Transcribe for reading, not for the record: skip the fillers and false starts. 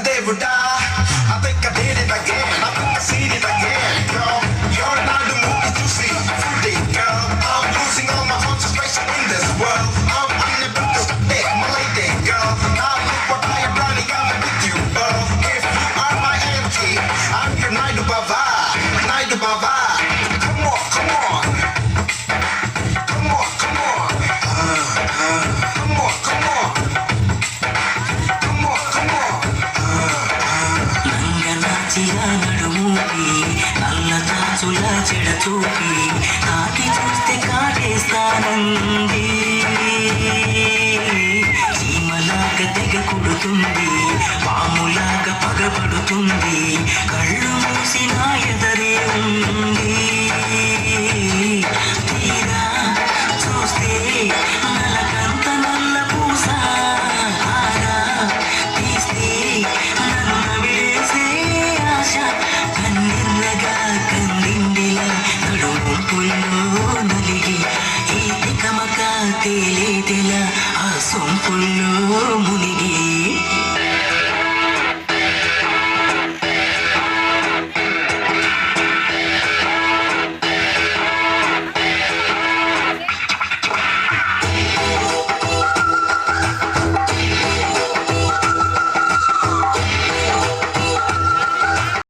దేవుడా I think I did it again I think I seen it again girl you're not the movie to see foodie girl I'm losing all my concentration in this world I'm unable to stop it my lady girl now look what I am running I'm with you girl if you are my energy I'm your Naidu Baba come on come on come on come on come on come on come on come on నడుమూపి నల్ల తాజుల చెడ చూపి తాకి చూస్తే కాటేస్తానంది చీమలాగా తెగ కుడుతుంది పాములాగా పగబడుతుంది కళ్ళు మూసి నా ఎదరే ఉంది తీరా చూస్తే నలకంత నల్ల పూస ఆరా తీస్తే నన్ను విడేసే ఆశ కన్నెర్రగా కందిండిలా నడుముంపుల్లో నలిగి ఈ తికమక తేలేదెలా ఆ సొంపుల్లో మునిగి